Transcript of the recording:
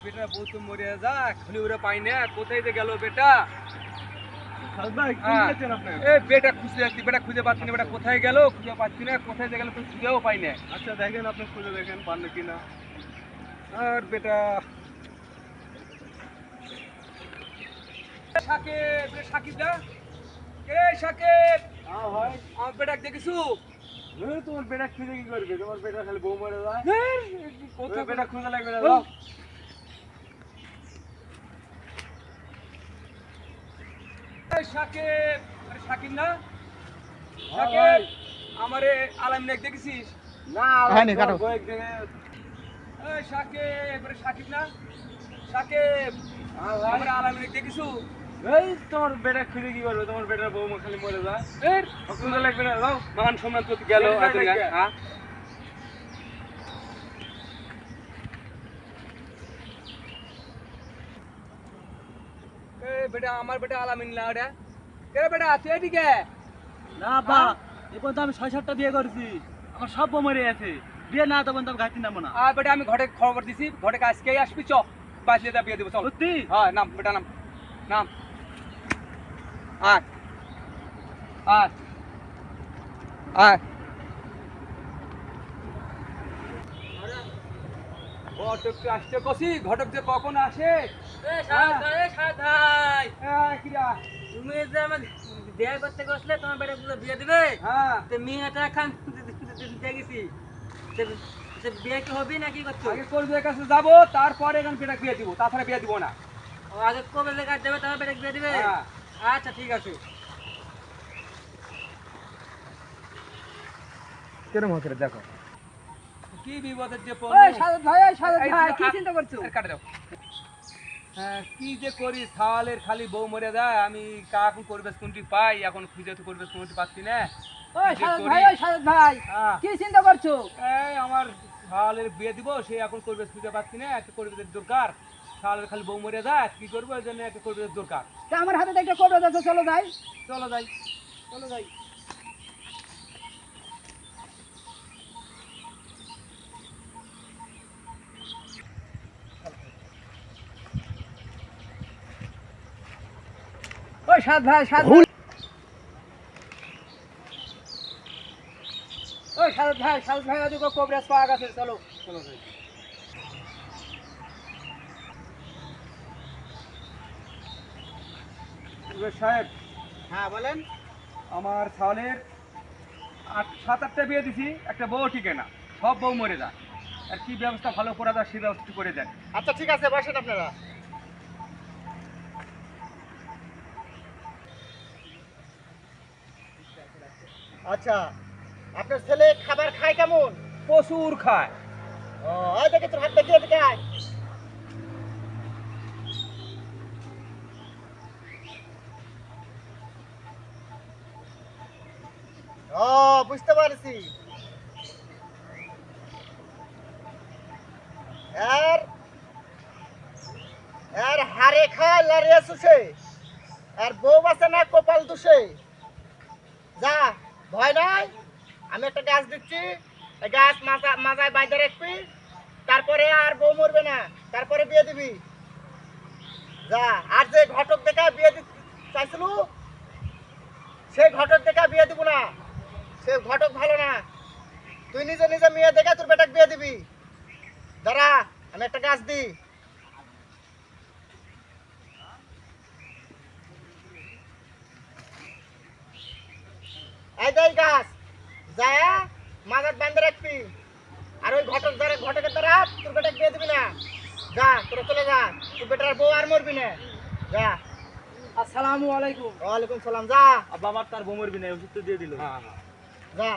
বেটা বউ তো মরে যা খালি ওরা পাই না কোথায় যে গেল বেটা বেটা খুঁজে যাচ্ছি বেটা খুঁজে পাচ্ছি না বেটা কোথায় গেল খুঁজে পাচ্ছি না কোথায় যে গেল তো খুঁজেও পাই না আচ্ছা দেখেন আপনি খুঁজে দেখেন পারলে কিনা আর বেটা সাকিব সাকিব দা সাকিব হ্যাঁ ভাই আমার বেটা দেখিছু তোমার বেটা খুঁজে কি করবে তোমার বেটা খালি বউ মরে যায় কোথায় বেটা খুঁজে লাগবে না সাকিব সাকিব না সাকিব আমারে আলাম নেক দেখেছিস না হয়নি, কাটো। সাকিব সাকিব না সাকিব আমারে আলাম নেক দেখিছু এই তোমার বেটা খুঁজে কি করবে তোমার বেটার বউ খালি মরে যায় খুঁজে লাগবে না যাও মান সম্মান তো গেল হ্যাঁ বেটা আমার বেটা আলামিন না ওটা বেটা তুই এদিকে না বা এরপর তো আমি 6-7টা বিয়ে করেছি আমার সব বউ মরে আছে বিয়ে না তখন তো আমি ঘাটতি নামো না বেটা আমি ঘরে খবর দিছি ঘরে আজকেই আসবি চ বাঁচলে দা বিয়ে দেবো চল সত্যি হ্যাঁ নাম বেটা নাম নাম আয় আয় আয় ঘটক আসতে কষি ঘটক যে কখন আসে কিরা তুমি যে আমার বিয়ে করতে গেছিলে তোমার বেটা পুরো বিয়ে দিবে হ্যাঁ তো মেয়েটা খান দেখেছি বিয়ে কি হবে না কি করছো আগে কলবের কাছে যাবো তারপরে এখানে বেটা বিয়ে দিব তাছাড়া বিয়ে দিব না আগে কবে লেখা দেবে তোমার বেটা বিয়ে দিবে হ্যাঁ আচ্ছা ঠিক আছে কেরম হচ্ছে দেখো কি বিপদের যে কি চিন্তা করছো কাটে দাও হ্যাঁ কি যে করি সাওয়ালের খালি বউ মরে যায় আমি কাকুন পরিবেশ কোনটি পাই এখন খুঁজে তো পরিবেশ কোনটি পাচ্ছি না ভাই হ্যাঁ। কি চিন্তা করছো এই আমার সাওয়ালের বিয়ে দিব সে এখন পরিবেশ খুঁজে পাচ্ছি না একটা পরিবেশের দরকার সাওয়ালের খালি বউ মরে যায় কি করবো এই জন্য একটা পরিবেশের দরকার তা আমার হাতে একটা কবে যাচ্ছে চলো যাই চলো যাই চলো যাই ওই সাত ভাই ওই সাত ভাই ওদিকে কবরাজ পাওয়া গেছে চলো চলো যাই সাহেব হ্যাঁ বলেন আমার সাওয়ালের 7-8টা বিয়ে দিছি একটা বউ টিকে না সব বউ মরে যায় আর কি ব্যবস্থা ভালো করা যায় সেই ব্যবস্থা করে দেন আচ্ছা ঠিক আছে বসেন আপনারা আচ্ছা আপনার ছেলে খাবার খায় কেমন প্রচুর খায় ও এই দেখে তোর হাত দেখিয়ে এদিকে আয় ও বুঝতে পারছি আর হারে খায় লারিয়া শুষে আর বউ বাসে না কপাল দুষে যা ভয় নাই আমি একটা গাছ দিচ্ছি এই গাছ মাথায় বাইরে রাখবি তারপরে আর বউ মরবে না তারপরে বিয়ে দিবি যা আর যে ঘটক দেখা বিয়ে চাইছিল সেই ঘটক দেখা বিয়ে দিব না সে ঘটক ভালো না তুই নিজে নিজে মেয়ে দেখে তোর বেটাকে বিয়ে দিবি দাঁড়া আমি একটা গাছ দিই এই দেখ গাছ যায় মাথার বান্ধে রাখবি আর ওই ঘটকের দ্বারা তোর বেটাকে বিয়ে দিবি না যা তোরা চলে যা তোর বেটার বউ আর মরবি না যা আসসালামু আলাইকুম ওয়ালাইকুম সালাম যা আব্বা আমার তার বউ মরবি না ওষুধ তো দিয়ে দিল হ্যাঁ যা